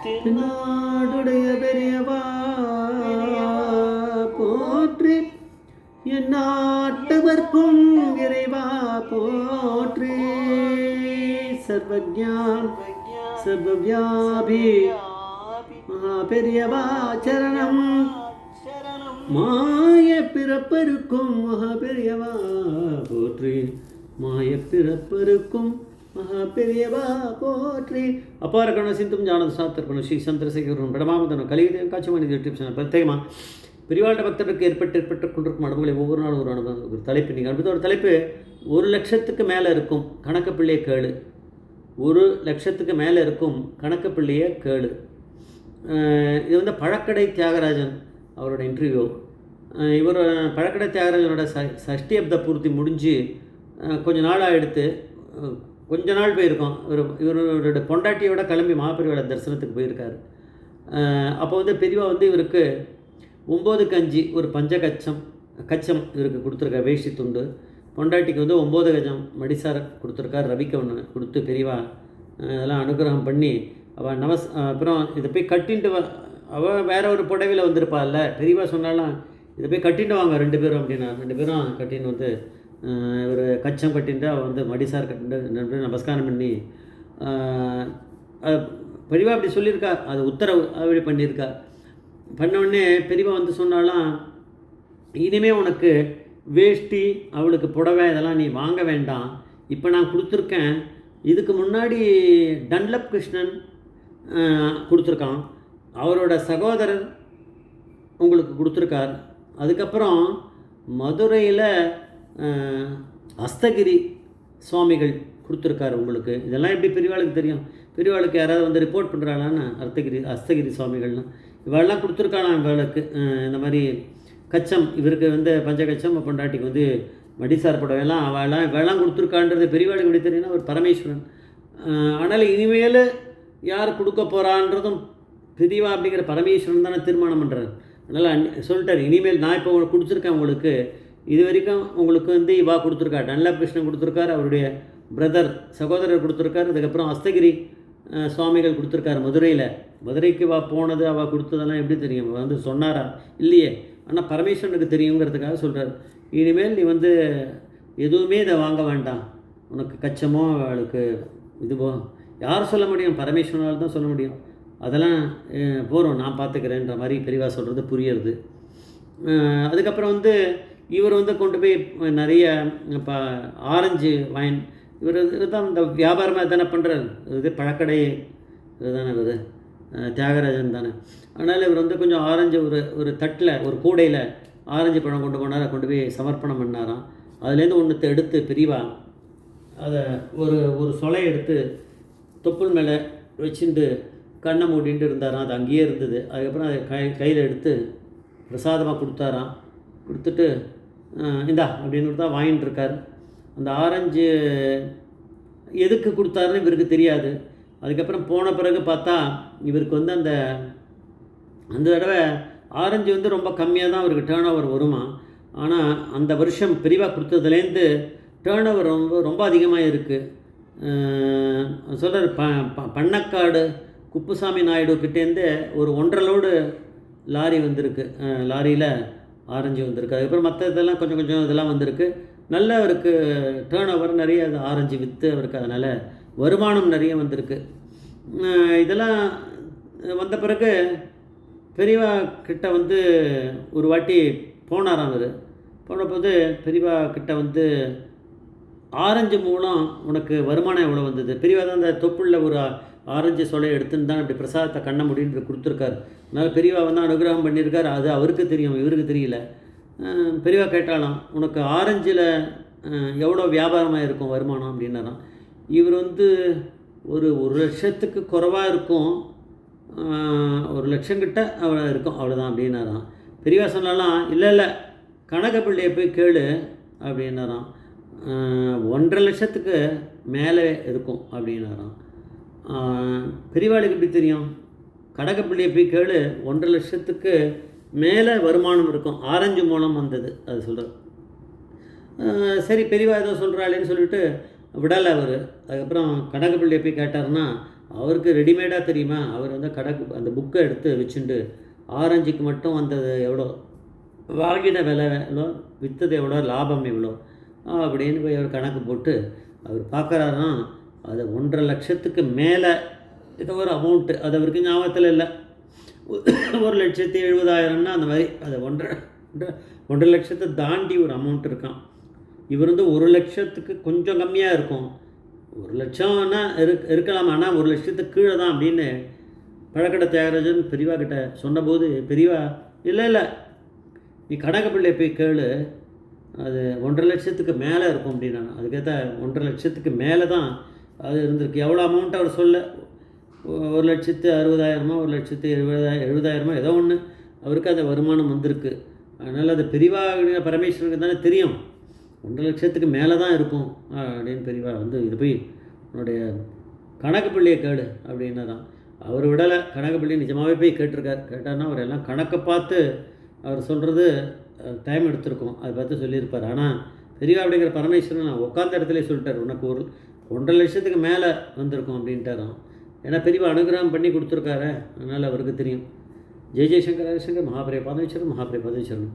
தென்னாடுடைய பெரியவா போற்றி, என் நாட்டவர்க்கும் இறைவா போற்றி. சர்வஜான் சர்வவியாபி பெரியவா சரணம். மாய பிறப்பருக்கும் பெரியவா போற்றி, மாய பிறப்பருக்கும் பெரியவா போற்றி. அப்பார கண சிந்தும் ஞானது சாத்திருக்கணும் ஸ்ரீ சந்திரசேகரன் படமாமதனும் கலியுதம் காட்சிமணி யூடியூப் சேனல் பிரத்யேகமாக பிரிவாண்ட பக்தருக்கு ஏற்பட்டு கொண்டிருக்கும் அனுபவங்களை ஒவ்வொரு நாளும் ஒரு அனுபவம் ஒரு தலைப்பு. நீங்கள் அடுத்த தலைப்பு 1,00,000க்கு மேலே இருக்கும் கணக்கு பிள்ளையை கேளு. 1,00,000க்கு மேலே இருக்கும் கணக்கு பிள்ளையை கேளு. இது வந்து பழக்கடை தியாகராஜன் அவரோட இன்டர்வியூ. இவர் பழக்கடை தியாகராஜனோட சஷ்டியப்த பூர்த்தி முடிஞ்சு கொஞ்ச நாள் எடுத்து கொஞ்ச நாள் போயிருக்கோம். இவரோட பொண்டாட்டியோட கிளம்பி மகாபெரிவாள தரிசனத்துக்கு போயிருக்காரு. அப்போ வந்து பெரியவா வந்து இவருக்கு 9க்கு 5 ஒரு கச்சம் இவருக்கு கொடுத்துருக்காரு, வேஷ்டி துண்டு. பொண்டாட்டிக்கு வந்து 9 கஜம் மடிசார கொடுத்துருக்கார். ரவிக்கு ஒன்று கொடுத்து பெரியவா அதெல்லாம் அனுகிரகம் பண்ணி அவள் அப்புறம் இதை போய் கட்டின்ட்டு அவள் வேற ஒரு புடவையில் வந்திருப்பாள்ல. பெரியவா சொன்னாலும் இதை போய் கட்டிட்டு வாங்க 2 பேரும் அப்படின்னா 2 பேரும் கட்டின்னு வந்து ஒரு கச்சம் கட்டின்ட்டு அவள் வந்து மடிசார் கட்டிட்டு 2 பேரும் நமஸ்காரம் பண்ணி பெரியவா அப்படி சொல்லியிருக்கா. அது உத்தரவு அப்படி பண்ணியிருக்கா. பண்ணவுடனே பெரியவா வந்து சொன்னாலாம், இனிமேல் உனக்கு வேஷ்டி அவளுக்கு புடவை இதெல்லாம் நீ வாங்க வேண்டாம், இப்போ நான் கொடுத்துருக்கேன். இதுக்கு முன்னாடி டன்லப் கிருஷ்ணன் கொடுத்துருக்கான், அவரோட சகோதரர் உங்களுக்கு கொடுத்துருக்கார். அதுக்கப்புறம் மதுரையில் அஸ்தகிரி சுவாமிகள் கொடுத்துருக்காரு உங்களுக்கு. இதெல்லாம் எப்படி பெரியவாளுக்கு தெரியும்? பெரியவாளுக்கு யாராவது வந்து ரிப்போர்ட் பண்ணுறாளான்னு அஸ்தகிரி சுவாமிகள்லாம் இவெல்லாம் கொடுத்துருக்கானா இவளுக்கு இந்த மாதிரி கச்சம். இவருக்கு வந்து பஞ்சகச்சம், பொண்டாட்டிக்கு வந்து மடிசார் புடவையெல்லாம் இவெல்லாம் கொடுத்துருக்கான்றது பெரியவாளுக்கு எப்படி தெரியும்னா ஒரு பரமேஸ்வரன். ஆனால் இனிமேல் யார் கொடுக்க போகிறான்றதும் பெரியவா அப்படிங்கிற பரமேஸ்வரன் தானே தீர்மானம் பண்ணுறாரு. அதனால் சொல்லிட்டார், இனிமேல் நான் இப்போ கொடுத்துருக்கேன் உங்களுக்கு. இது வரைக்கும் உங்களுக்கு வந்து இவா கொடுத்துருக்கா, டன்லப் கிருஷ்ணன் கொடுத்துருக்கார், அவருடைய பிரதர் சகோதரர் கொடுத்துருக்கார். அதுக்கப்புறம் அஸ்தகிரி சுவாமிகள் கொடுத்துருக்காரு மதுரைக்கு போனது அவள் கொடுத்ததெல்லாம் எப்படி தெரியும்? வந்து சொன்னாரா? இல்லையே. ஆனால் பரமேஸ்வரனுக்கு தெரியுங்கிறதுக்காக சொல்கிறார், இனிமேல் நீ வந்து எதுவுமே இதை வாங்க வேண்டாம், உனக்கு கச்சமோ அவளுக்கு இதுவோ யார் சொல்ல முடியும்? பரமேஸ்வரனால் தான் சொல்ல முடியும். அதெல்லாம் போகிறோம் நான் பார்த்துக்கிறேன்ற மாதிரி பெரியவா சொல்கிறது புரியுறது. அதுக்கப்புறம் வந்து இவர் வந்து கொண்டு போய் நிறைய இப்போ ஆரஞ்சு வைன் இவர் தான் இந்த வியாபாரமாக தானே பண்ணுறாரு. இது பழக்கடை இது தானே இவர் தியாகராஜன் தானே. அதனால் இவர் வந்து கொஞ்சம் ஆரஞ்சு ஒரு தட்டில் ஒரு கூடையில் ஆரஞ்சு பழம் கொண்டு போனார், கொண்டு போய் சமர்ப்பணம் பண்ணாராம். அதுலேருந்து ஒன்று எடுத்து பெரியவா அதை ஒரு சொலை எடுத்து தொப்புள் மேலே வச்சுட்டு கண்ணை மூடிட்டு இருந்தாராம். அது அங்கேயே இருந்தது. அதுக்கப்புறம் அதை கையில் எடுத்து பிரசாதமாக கொடுத்தாராம். கொடுத்துட்டு இந்தா அப்படின்னு தான் வாங்கிட்டு இருக்கார். அந்த ஆரஞ்சு எதுக்கு கொடுத்தாருன்னு இவருக்கு தெரியாது. அதுக்கப்புறம் போன பிறகு பார்த்தா இவருக்கு வந்து அந்த தடவை ஆரஞ்சு வந்து ரொம்ப கம்மியாக தான் அவருக்கு டேர்ன் ஓவர் வருமா. ஆனால் அந்த வருஷம் பெரியவா கொடுத்ததுலேருந்து டேர்ன் ஓவர் ரொம்ப அதிகமாக இருக்குது. சொல்கிறார், பண்ணக்காடு குப்புசாமி நாயுடு கிட்டேருந்து ஒரு 1.5 லோடு லாரி வந்திருக்கு. லாரியில் ஆரஞ்சு வந்திருக்கு. அதுக்கப்புறம் மற்ற இதெல்லாம் கொஞ்சம் இதெல்லாம் வந்திருக்கு. நல்ல அவருக்கு டேர்ன் ஓவர் நிறைய அது ஆரஞ்சு விற்று அவருக்கு அதனால் வருமானம் நிறைய வந்திருக்கு. இதெல்லாம் வந்த பிறகு பெரியவா கிட்ட வந்து ஒரு வாட்டி போனாராம். அவர் போனபோது பெரியவா கிட்ட வந்து ஆரஞ்சு மூலம் உனக்கு வருமானம் எவ்வளோ வந்தது? பெரியவா தான் அந்த தொப்புளில் ஒரு ஆரஞ்சு சொலையை எடுத்துன்னு தான் அப்படி பிரசாதத்தை கண்ண முடின்னு கொடுத்துருக்காரு. அதனால் பெரியவா வந்து அனுகிரகம் பண்ணியிருக்கார். அது அவருக்கு தெரியும், இவருக்கு தெரியல. பெரியவா கேட்டாலாம், உனக்கு ஆரஞ்சில் எவ்வளோ வியாபாரமாக இருக்கும் வருமானம் அப்படின்னாராம். இவர் வந்து ஒரு லட்சத்துக்கு குறைவாக இருக்கும், 1,00,000 கிட்ட அவ்வளோ இருக்கும், அவ்வளோதான் அப்படின்னாராம். பெரியவா சொன்னாலாம், இல்லை கனகப்பிள்ளையை போய் கேளு அப்படின்னாராம். 1.5 லட்சத்துக்கு மேலே இருக்கும் அப்படின்னாராம். பெரியவாளுக்கு எப்படி தெரியும்? கனகப்பிள்ளையை போய் கேளு, 1.5 லட்சத்துக்கு மேலே வருமானம் இருக்கும், ஆரஞ்சு மூலம் வந்தது அது சொல்கிறார். சரி பெரியவா ஏதோ சொல்கிறாளேன்னு சொல்லிட்டு விடலை அவர். அதுக்கப்புறம் கனகப்பிள்ளையை போய் கேட்டார்னா அவருக்கு ரெடிமேடாக தெரியுமா, அவர் வந்து கணக்கு அந்த புக்கை எடுத்து வச்சுட்டு ஆரஞ்சுக்கு மட்டும் வந்தது எவ்வளோ, வாங்கின விலை எவ்வளோ, விற்றது எவ்வளோ, லாபம் எவ்வளோ அப்படின்னு போய் அவர் கணக்கு போட்டு அவர் பார்க்குறாருன்னா அது 1,50,000க்கு மேலே ஏதோ ஒரு அமௌண்ட்டு, அது அவருக்கு ஞாபகத்தில் இல்லை. 1,70,000 அந்த மாதிரி அது 1,50,000 தாண்டி ஒரு அமௌண்ட் இருக்கான். இவர் வந்து 1,00,000க்கு கொஞ்சம் கம்மியாக இருக்கும், 1,00,000ன்னா இருக்கலாம், ஆனால் 1,00,000த்துக்கு கீழே தான் அப்படின்னு பழக்கடை தியாகராஜன் பெரியவா கிட்ட சொன்னபோது, பெரியவா இல்லை நீ கணக்கு பிள்ளை போய் கேளு, அது 1,50,000த்துக்கு மேலே இருக்கும் அப்படின்னாங்க. அதுக்கேற்ற 1,50,000த்துக்கு மேலே தான் அது இருந்திருக்கு. எவ்வளோ அமௌண்ட் அவர் சொல்ல, 1,60,000 1,70,000 ஏதோ ஒன்று அவருக்கு அந்த வருமானம் வந்திருக்கு. அதனால் அது பெரியவா பரமேஸ்வரனுக்கு தானே தெரியும், 1,00,000த்துக்கு மேலே தான் இருக்கும் அப்படின்னு பெரியவா வந்து இது போய் உன்னுடைய கணக்கு பிள்ளையை கேடு அப்படின்னா தான். அவர் விடலை, கணக்கு பிள்ளை நிஜமாகவே போய் கேட்டிருக்கார். கேட்டார்னா அவர் எல்லாம் கணக்கை பார்த்து அவர் சொல்கிறது டைம் எடுத்திருக்கோம், அதை பார்த்து சொல்லியிருப்பார். ஆனால் பெரியவா அப்படிங்கிற பரமேஸ்வரன் நான் உட்காந்த இடத்துல சொல்லிட்டார், உனக்கு 1,50,000த்துக்கு மேலே வந்திருக்கும் அப்படின்ட்டாராம். ஏன்னா பெரியவா அனுகிரகம் பண்ணி கொடுத்துருக்காரு, அதனால் அவருக்கு தெரியும். ஜெய் ஜெய்சங்கர் ஹரிசங்கர் மகாபிரிய பாதேஸ்வரன் மகாபிரிய பாதேஸ்வரன்.